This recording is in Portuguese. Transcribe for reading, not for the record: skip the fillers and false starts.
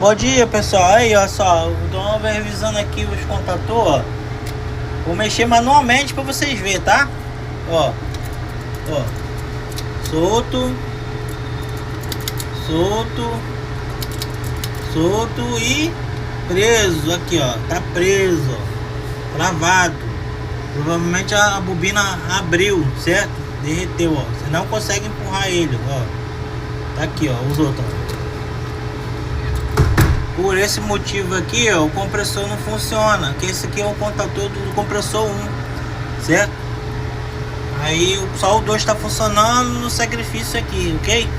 Bom dia, pessoal. Aí, ó só, eu tô revisando aqui os contatores, ó. Vou mexer manualmente para vocês verem, tá? Ó, ó, solto, solto, solto e preso aqui, ó. Tá preso, ó, travado. Provavelmente a bobina abriu, certo? Derreteu, ó. Você não consegue empurrar ele, ó. Tá aqui, ó, os outros, ó. Por esse motivo aqui, ó, o compressor não funciona, que esse aqui é o contator do compressor 1, certo? Aí só o 2 está funcionando no sacrifício aqui, ok?